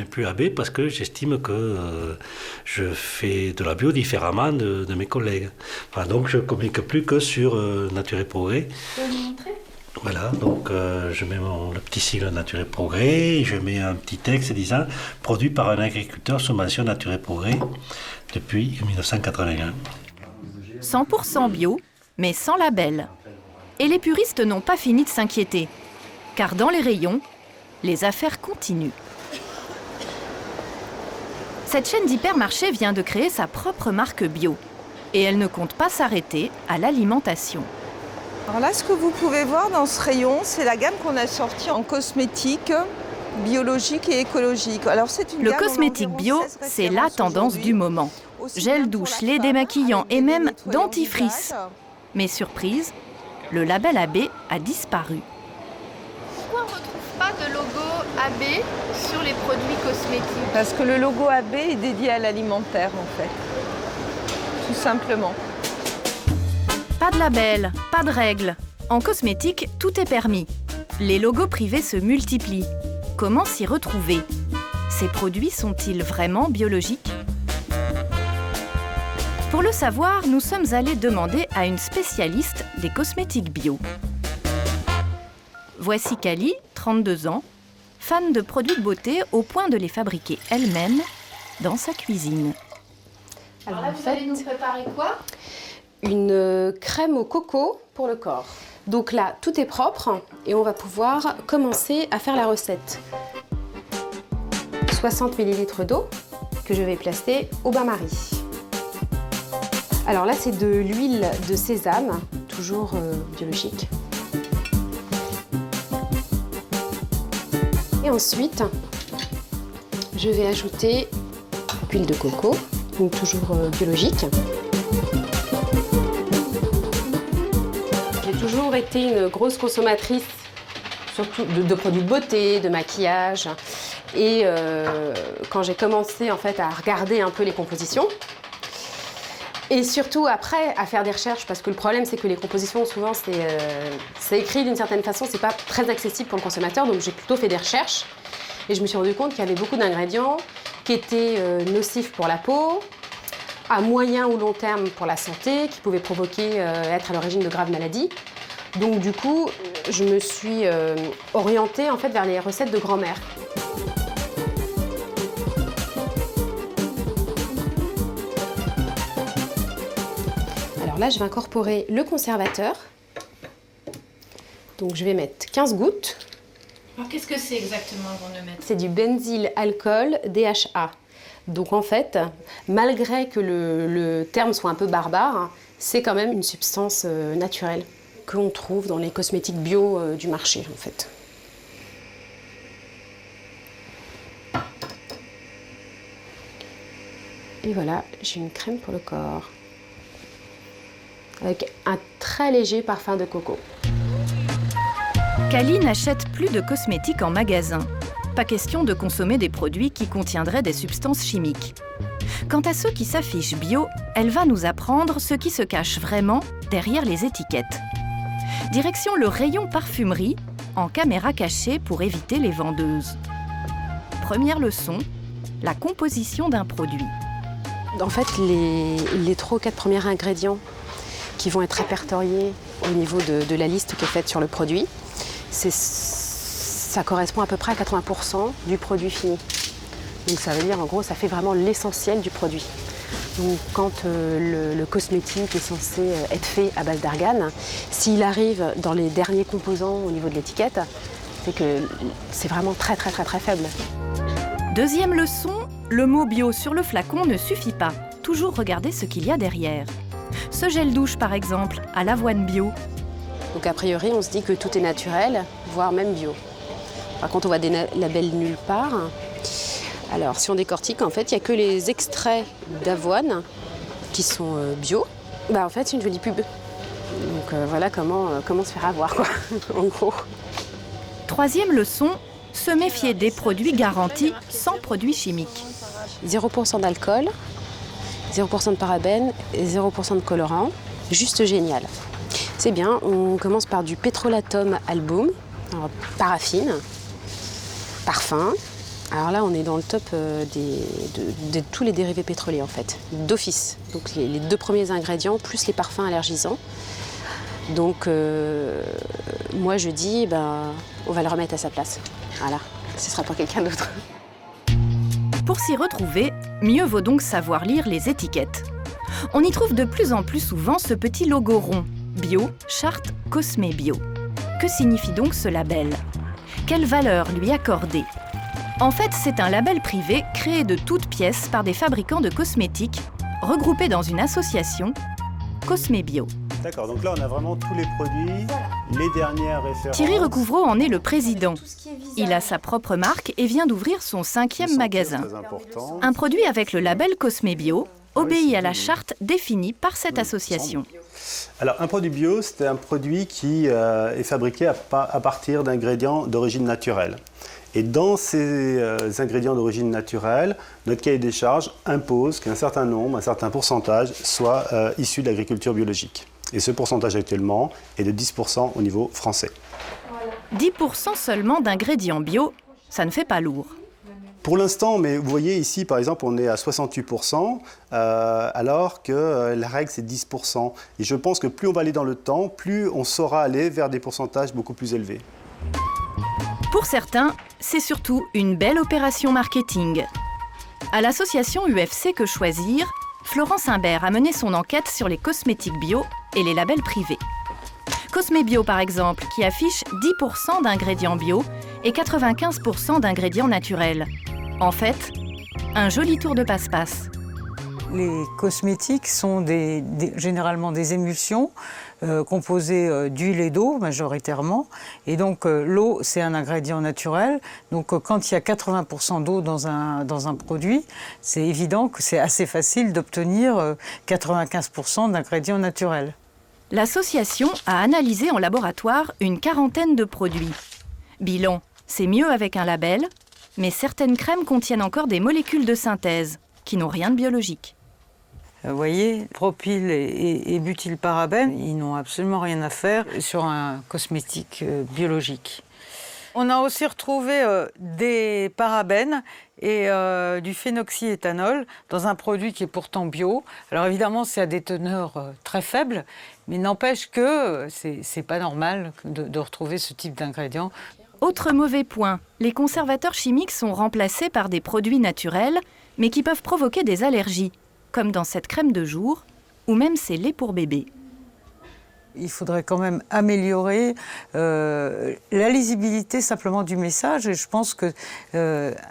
plus AB parce que j'estime que je fais de la bio différemment de mes collègues. Enfin, donc je ne communique plus que sur Nature et Progrès. Tu peux me montrer ? Voilà, donc je mets le petit sigle Nature et Progrès, et je mets un petit texte disant « Produit par un agriculteur sous mention Nature et Progrès depuis 1981 ». 100% bio, mais sans label. Et les puristes n'ont pas fini de s'inquiéter, car dans les rayons, les affaires continuent. Cette chaîne d'hypermarchés vient de créer sa propre marque bio, et elle ne compte pas s'arrêter à l'alimentation. Alors là, ce que vous pouvez voir dans ce rayon, c'est la gamme qu'on a sortie en cosmétique, biologique et écologique. Alors, le cosmétique bio, c'est la tendance du moment. Gel douche, lait démaquillant et même dentifrice. Mais surprise, le label AB a disparu. Pourquoi on ne retrouve pas de logo AB sur les produits cosmétiques? Parce que le logo AB est dédié à l'alimentaire, en fait. Tout simplement. Pas de label, pas de règles. En cosmétique, tout est permis. Les logos privés se multiplient. Comment s'y retrouver? Ces produits sont-ils vraiment biologiques? Pour le savoir, nous sommes allés demander à une spécialiste des cosmétiques bio. Voici Kali, 32 ans, fan de produits de beauté au point de les fabriquer elle-même dans sa cuisine. Alors là, vous allez nous préparer quoi? Une crème au coco pour le corps. Donc là, tout est propre et on va pouvoir commencer à faire la recette. 60 ml d'eau que je vais placer au bain-marie. Alors là, c'est de l'huile de sésame, toujours biologique. Et ensuite, je vais ajouter l'huile de coco, donc toujours biologique. J'ai toujours été une grosse consommatrice, surtout de produits de beauté, de maquillage. Et quand j'ai commencé en fait à regarder un peu les compositions, et surtout après à faire des recherches, parce que le problème c'est que les compositions souvent c'est écrit d'une certaine façon, c'est pas très accessible pour le consommateur, donc j'ai plutôt fait des recherches et je me suis rendu compte qu'il y avait beaucoup d'ingrédients qui étaient nocifs pour la peau, à moyen ou long terme pour la santé, qui pouvaient provoquer, être à l'origine de graves maladies. Donc du coup, je me suis orientée en fait vers les recettes de grand-mère. Alors là, je vais incorporer le conservateur. Donc je vais mettre 15 gouttes. Alors qu'est-ce que c'est exactement avant de mettre? C'est du benzyl alcool DHA. Donc en fait, malgré que le terme soit un peu barbare, c'est quand même une substance naturelle que l'on trouve dans les cosmétiques bio du marché en fait. Et voilà, j'ai une crème pour le corps avec un très léger parfum de coco. Cali n'achète plus de cosmétiques en magasin. Pas question de consommer des produits qui contiendraient des substances chimiques. Quant à ceux qui s'affichent bio, elle va nous apprendre ce qui se cache vraiment derrière les étiquettes. Direction le rayon parfumerie, en caméra cachée pour éviter les vendeuses. Première leçon, la composition d'un produit. En fait, les 3 ou 4 premiers ingrédients qui vont être répertoriés au niveau de la liste qui est faite sur le produit, ça correspond à peu près à 80% du produit fini. Donc ça veut dire, en gros, ça fait vraiment l'essentiel du produit. Donc quand le cosmétique est censé être fait à base d'argan, s'il arrive dans les derniers composants au niveau de l'étiquette, c'est que c'est vraiment très faible. Deuxième leçon, le mot bio sur le flacon ne suffit pas. Toujours regarder ce qu'il y a derrière. Ce gel douche, par exemple, à l'avoine bio. Donc a priori, on se dit que tout est naturel, voire même bio. Par contre, on voit des labels nulle part. Alors, si on décortique, en fait, il n'y a que les extraits d'avoine qui sont bio. En fait, c'est une jolie pub. Donc voilà comment se faire avoir, quoi, en gros. Troisième leçon, se méfier des produits garantis sans produits chimiques. 0% d'alcool, 0% de parabènes et 0% de colorant. Juste génial. C'est bien, on commence par du pétrolatum album, alors, paraffine, parfum. Alors là, on est dans le top de tous les dérivés pétroliers en fait, d'office. Donc les 2 premiers ingrédients plus les parfums allergisants. Donc moi je dis, on va le remettre à sa place. Voilà, ce sera pour quelqu'un d'autre. Pour s'y retrouver, mieux vaut donc savoir lire les étiquettes. On y trouve de plus en plus souvent ce petit logo rond, bio, charte Cosmé Bio. Que signifie donc ce label? Quelle valeur lui accorder? En fait, c'est un label privé créé de toutes pièces par des fabricants de cosmétiques, regroupés dans une association, Cosmé Bio. D'accord, donc là on a vraiment tous les produits, les dernières références. Thierry Recouvreau en est le président. Il a sa propre marque et vient d'ouvrir son 5e magasin. Un produit avec le label Cosmé Bio obéit à la charte définie par cette association. Alors un produit bio, c'est un produit qui est fabriqué à partir d'ingrédients d'origine naturelle. Et dans ces ingrédients d'origine naturelle, notre cahier des charges impose qu'un certain nombre, un certain pourcentage soit issu de l'agriculture biologique. Et ce pourcentage actuellement est de 10% au niveau français. 10% seulement d'ingrédients bio, ça ne fait pas lourd. Pour l'instant, mais vous voyez ici, par exemple, on est à 68%, alors que la règle, c'est 10%. Et je pense que plus on va aller dans le temps, plus on saura aller vers des pourcentages beaucoup plus élevés. Pour certains, c'est surtout une belle opération marketing. À l'association UFC Que Choisir, Florence Imbert a mené son enquête sur les cosmétiques bio et les labels privés. Cosmé Bio, par exemple, qui affiche 10% d'ingrédients bio et 95% d'ingrédients naturels. En fait, un joli tour de passe-passe. Les cosmétiques sont généralement des émulsions composées d'huile et d'eau majoritairement. Et donc l'eau, c'est un ingrédient naturel. Donc quand il y a 80% d'eau dans un produit, c'est évident que c'est assez facile d'obtenir 95% d'ingrédients naturels. L'association a analysé en laboratoire une 40aine de produits. Bilan, c'est mieux avec un label, mais certaines crèmes contiennent encore des molécules de synthèse qui n'ont rien de biologique. Vous voyez, propyl et butylparabènes, ils n'ont absolument rien à faire sur un cosmétique biologique. On a aussi retrouvé des parabènes et du phénoxyéthanol dans un produit qui est pourtant bio. Alors évidemment, c'est à des teneurs très faibles, mais n'empêche que c'est pas normal de retrouver ce type d'ingrédients. Autre mauvais point, les conservateurs chimiques sont remplacés par des produits naturels, mais qui peuvent provoquer des allergies, comme dans cette crème de jour, ou même ces laits pour bébé. Il faudrait quand même améliorer la lisibilité simplement du message. Et je pense que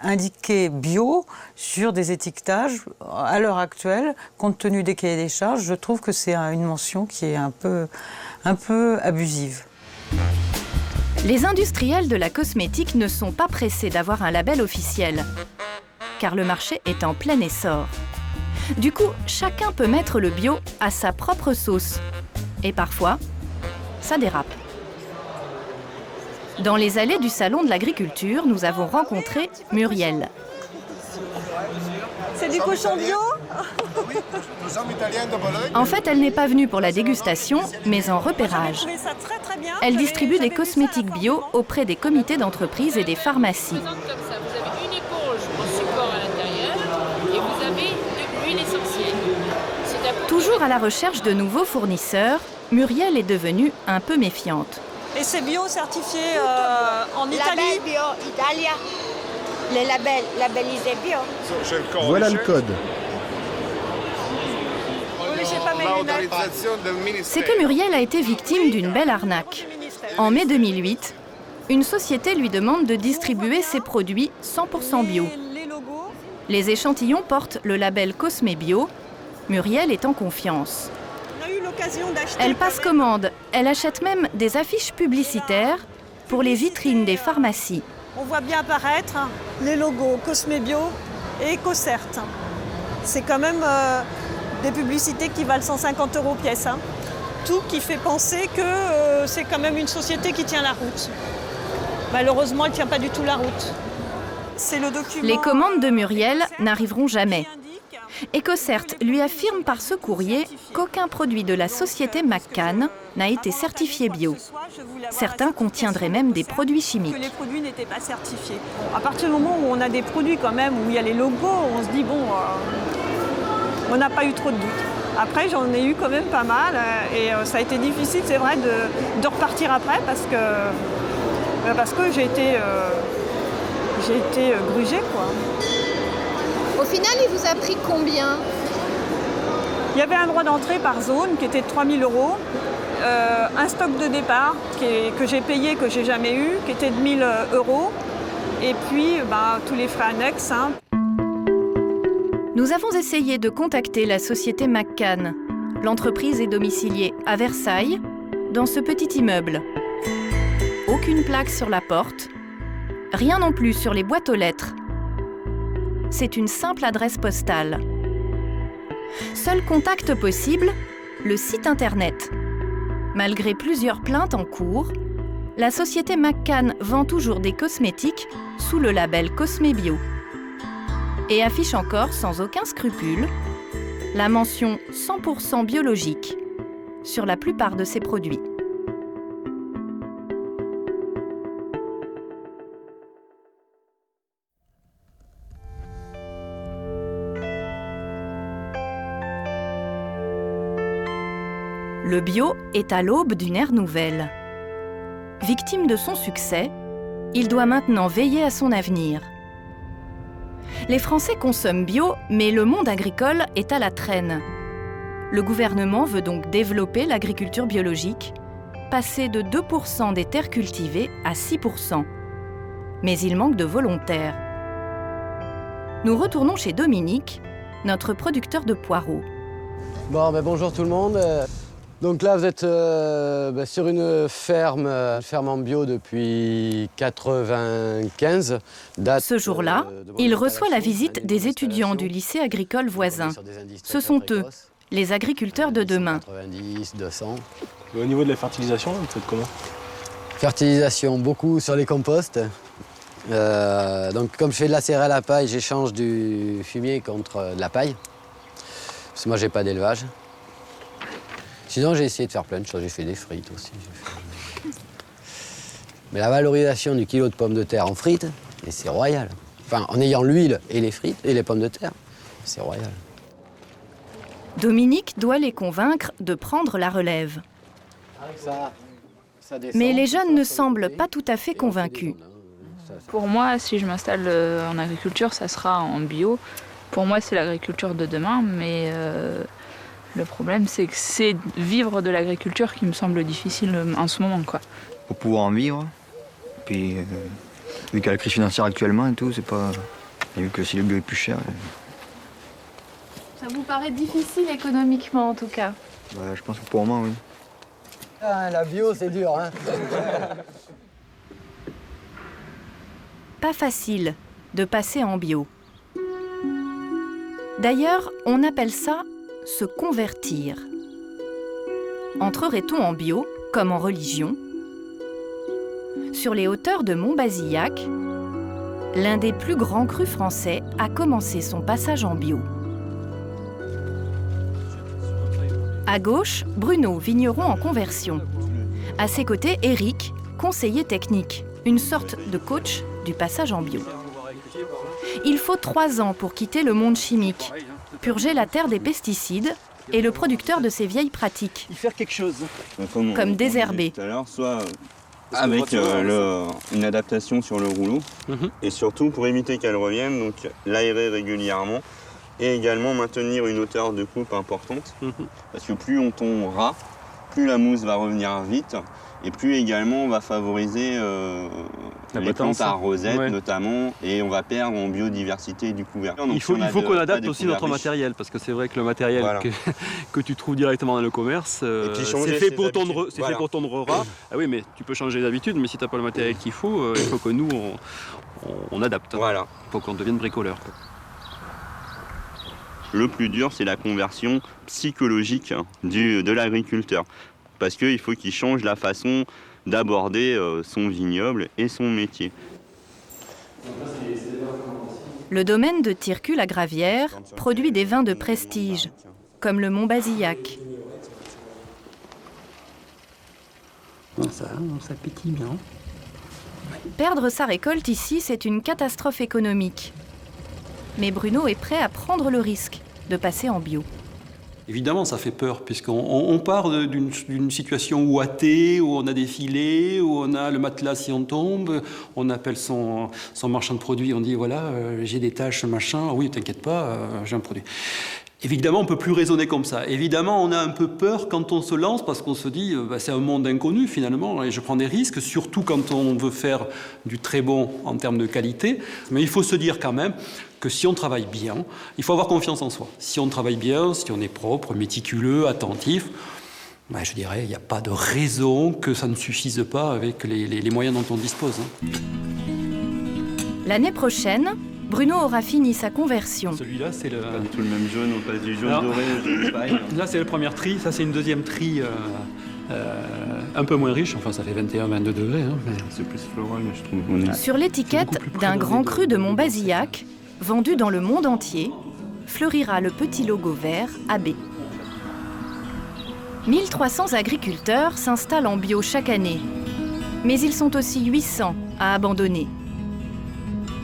indiquer bio sur des étiquetages, à l'heure actuelle, compte tenu des cahiers des charges, je trouve que c'est une mention qui est un peu abusive. Les industriels de la cosmétique ne sont pas pressés d'avoir un label officiel, car le marché est en plein essor. Du coup, chacun peut mettre le bio à sa propre sauce. Et parfois, ça dérape. Dans les allées du Salon de l'Agriculture, nous avons rencontré Muriel. C'est du cochon bio? Oui, nous sommes italiens de Bologne. En fait, elle n'est pas venue pour la dégustation, mais en repérage. Elle distribue des cosmétiques bio auprès des comités d'entreprise et des pharmacies. Vous avez une éponge en support à l'intérieur et vous avez de l'huile essentielle. Toujours à la recherche de nouveaux fournisseurs, Muriel est devenue un peu méfiante. Et c'est bio certifié en Italie? Label bio Italia. Les labels labellisés bio. Voilà le code. C'est que Muriel a été victime d'une belle arnaque. En mai 2008, une société lui demande de distribuer ses produits 100% bio. Les échantillons portent le label Cosmé Bio. Muriel est en confiance. Elle passe commande. Elle achète même des affiches publicitaires pour les vitrines des pharmacies. On voit bien apparaître les logos Cosmé Bio et EcoCert. C'est quand même des publicités qui valent 150 € pièce. Tout qui fait penser que c'est quand même une société qui tient la route. Malheureusement, elle ne tient pas du tout la route. C'est le document... Les commandes de Muriel n'arriveront jamais. EcoCert lui affirme par ce courrier qu'aucun produit de la société McCann n'a été certifié bio. Certains contiendraient même des produits chimiques. Que les produits n'étaient pas certifiés. À partir du moment où on a des produits quand même, où il y a les logos, on se dit bon, on n'a pas eu trop de doutes. Après, j'en ai eu quand même pas mal et ça a été difficile, c'est vrai, de repartir après parce que j'ai été grugée, quoi. Au final, il vous a pris combien? Il y avait un droit d'entrée par zone qui était de 3 000 €, un stock de départ que j'ai payé, que j'ai jamais eu, qui était de 1 000 €, et puis tous les frais annexes. Nous avons essayé de contacter la société McCann. L'entreprise est domiciliée à Versailles, dans ce petit immeuble. Aucune plaque sur la porte, rien non plus sur les boîtes aux lettres. C'est une simple adresse postale. Seul contact possible, le site internet. Malgré plusieurs plaintes en cours, la société McCann vend toujours des cosmétiques sous le label Cosmé Bio. Et affiche encore, sans aucun scrupule, la mention 100% biologique sur la plupart de ses produits. Le bio est à l'aube d'une ère nouvelle. Victime de son succès, il doit maintenant veiller à son avenir. Les Français consomment bio, mais le monde agricole est à la traîne. Le gouvernement veut donc développer l'agriculture biologique, passer de 2% des terres cultivées à 6%. Mais il manque de volontaires. Nous retournons chez Dominique, notre producteur de poireaux. Bon, bonjour tout le monde. Donc là, vous êtes sur une ferme en bio depuis 1995. Ce jour-là, il reçoit la visite des étudiants du lycée agricole voisin. Ce sont eux, les agriculteurs de demain. 90, 200. Et au niveau de la fertilisation, vous faites comment? Fertilisation, beaucoup sur les composts. Donc comme je fais de la céréale à paille, j'échange du fumier contre de la paille. Parce que moi, j'ai pas d'élevage. Sinon, j'ai essayé de faire plein de choses. J'ai fait des frites aussi. Mais la valorisation du kilo de pommes de terre en frites, c'est royal. Enfin, en ayant l'huile et les frites et les pommes de terre, c'est royal. Dominique doit les convaincre de prendre la relève. Mais les jeunes ne semblent pas tout à fait convaincus. Pour moi, si je m'installe en agriculture, ça sera en bio. Pour moi, c'est l'agriculture de demain, mais Le problème, c'est que c'est vivre de l'agriculture qui me semble difficile en ce moment, quoi. Pour pouvoir en vivre, puis vu qu'il y a la crise financière actuellement et tout, c'est pas... Et vu que si le bio est plus cher... Ça vous paraît difficile économiquement, en tout cas? Bah, je pense que pour moi, oui. Ah, la bio, c'est dur, hein. Pas facile de passer en bio. D'ailleurs, on appelle ça se convertir. Entrerait-on en bio, comme en religion? Sur les hauteurs de Montbazillac, l'un des plus grands crus français a commencé son passage en bio. À gauche, Bruno, vigneron en conversion. À ses côtés, Eric, conseiller technique, une sorte de coach du passage en bio. Il faut 3 ans pour quitter le monde chimique, purger la terre des pesticides et le producteur de ses vieilles pratiques. Y faire quelque chose. Comme désherber. Tout à l'heure, soit avec une adaptation sur le rouleau, et surtout pour éviter qu'elle revienne, donc l'aérer régulièrement, et également maintenir une hauteur de coupe importante, parce que plus on tondra, plus la mousse va revenir vite, et plus également on va favoriser les plantes à rosette notamment, et on va perdre en biodiversité du couvert. Il faut qu'on adapte aussi notre matériel, parce que c'est vrai que le matériel que tu trouves directement dans le commerce, c'est fait pour tondre ras. Ah oui, mais tu peux changer d'habitude, mais si tu n'as pas le matériel qu'il faut, il faut que nous, on adapte. Voilà. Il faut qu'on devienne bricoleur. Le plus dur, c'est la conversion psychologique de l'agriculteur. Parce qu'il faut qu'il change la façon d'aborder son vignoble et son métier. Le domaine de Tircul-la-Gravière produit des vins de prestige, comme le Montbazillac. Ça pétille bien. Perdre sa récolte ici, c'est une catastrophe économique. Mais Bruno est prêt à prendre le risque de passer en bio. Évidemment, ça fait peur, puisqu'on part d'une situation où athée, où on a des filets, où on a le matelas si on tombe, on appelle son marchand de produits, on dit voilà, j'ai des tâches, machin, oui, t'inquiète pas, j'ai un produit. Évidemment, on ne peut plus raisonner comme ça. Évidemment, on a un peu peur quand on se lance, parce qu'on se dit c'est un monde inconnu finalement, et je prends des risques, surtout quand on veut faire du très bon en termes de qualité. Mais il faut se dire quand même que si on travaille bien, il faut avoir confiance en soi. Si on travaille bien, si on est propre, méticuleux, attentif, je dirais, il n'y a pas de raison que ça ne suffise pas avec les moyens dont on dispose. L'année prochaine, Bruno aura fini sa conversion. Celui-là, c'est le... Pas du tout le même jaune, on passe du jaune doré au jaune paille. Là, c'est le premier tri, ça c'est une deuxième tri un peu moins riche, enfin ça fait 21-22 degrés. Mais... C'est plus floral, mais je trouve. Sur l'étiquette d'un grand cru de Montbazillac, vendu dans le monde entier, fleurira le petit logo vert AB. 1300 agriculteurs s'installent en bio chaque année, mais ils sont aussi 800 à abandonner.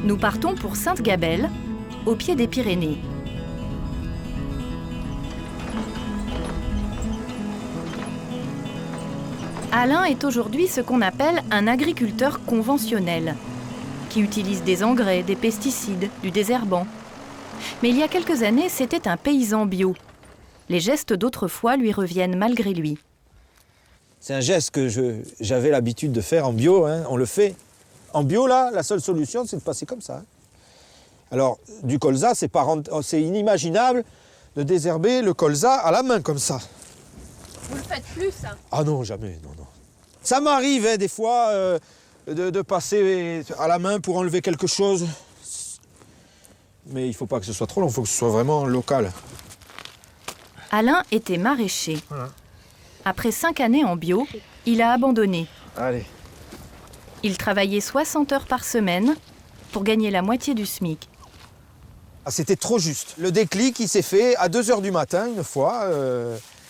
Nous partons pour Sainte-Gabelle, au pied des Pyrénées. Alain est aujourd'hui ce qu'on appelle un agriculteur conventionnel, qui utilise des engrais, des pesticides, du désherbant. Mais il y a quelques années, c'était un paysan bio. Les gestes d'autrefois lui reviennent malgré lui. C'est un geste que j'avais l'habitude de faire en bio, on le fait. En bio, là, la seule solution, c'est de passer comme ça. Alors, du colza, c'est inimaginable de désherber le colza à la main, comme ça. Vous le faites plus, ça? Ah non, jamais, non. Ça m'arrive, des fois, de passer à la main pour enlever quelque chose. Mais il ne faut pas que ce soit trop long, il faut que ce soit vraiment local. Alain était maraîcher. Voilà. Après 5 années en bio, il a abandonné. Allez. Il travaillait 60 heures par semaine pour gagner la moitié du SMIC. Ah, c'était trop juste. Le déclic, il s'est fait à 2 h du matin, une fois.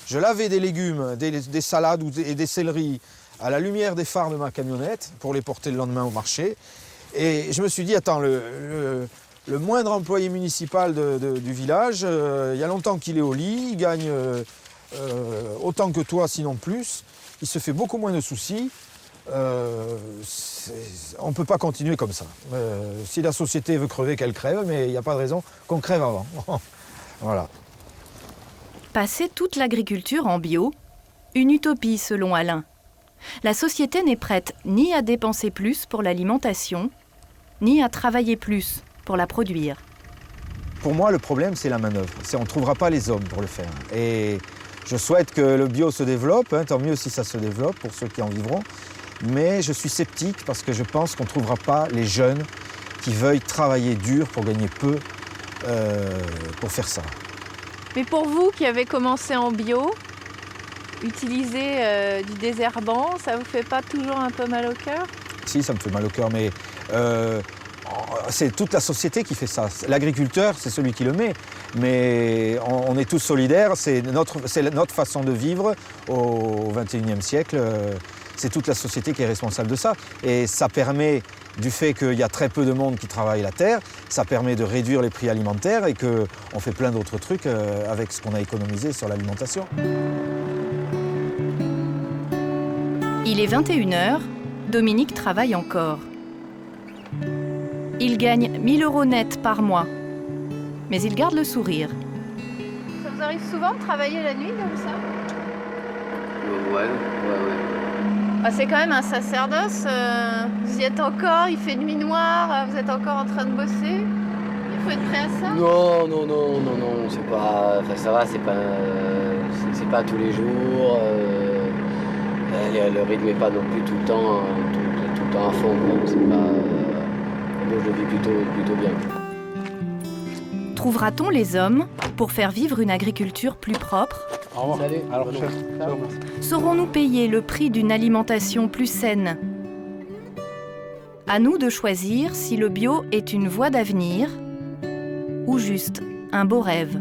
Je lavais des légumes, des salades et des céleris à la lumière des phares de ma camionnette pour les porter le lendemain au marché. Et je me suis dit, attends, le moindre employé municipal du village, il y a longtemps qu'il est au lit, il gagne autant que toi, sinon plus. Il se fait beaucoup moins de soucis. On ne peut pas continuer comme ça. Si la société veut crever, qu'elle crève, mais il n'y a pas de raison qu'on crève avant. Voilà. Passer toute l'agriculture en bio, une utopie selon Alain. La société n'est prête ni à dépenser plus pour l'alimentation, ni à travailler plus pour la produire. Pour moi, le problème, c'est la manœuvre. On ne trouvera pas les hommes pour le faire. Et je souhaite que le bio se développe, tant mieux si ça se développe pour ceux qui en vivront. Mais je suis sceptique parce que je pense qu'on ne trouvera pas les jeunes qui veuillent travailler dur pour gagner peu pour faire ça. Mais pour vous qui avez commencé en bio, utiliser du désherbant, ça vous fait pas toujours un peu mal au cœur? Si, ça me fait mal au cœur, mais c'est toute la société qui fait ça. L'agriculteur, c'est celui qui le met, mais on est tous solidaires, c'est notre façon de vivre au XXIe siècle. C'est toute la société qui est responsable de ça. Et ça permet, du fait qu'il y a très peu de monde qui travaille la terre, ça permet de réduire les prix alimentaires et qu'on fait plein d'autres trucs avec ce qu'on a économisé sur l'alimentation. Il est 21h, Dominique travaille encore. Il gagne 1 000 € net par mois, mais il garde le sourire. Ça vous arrive souvent de travailler la nuit comme ça? Ouais. Ah, c'est quand même un sacerdoce. Vous y êtes encore, il fait nuit noire, vous êtes encore en train de bosser. Il faut être prêt à ça? Non, c'est pas... Enfin, ça va, c'est pas tous les jours. Le rythme n'est pas non plus tout le temps à fond. C'est pas... Donc je le vis plutôt bien. Trouvera-t-on les hommes pour faire vivre une agriculture plus propre? Au revoir. Salut. À la prochaine. Saurons-nous payer le prix d'une alimentation plus saine? À nous de choisir si le bio est une voie d'avenir ou juste un beau rêve.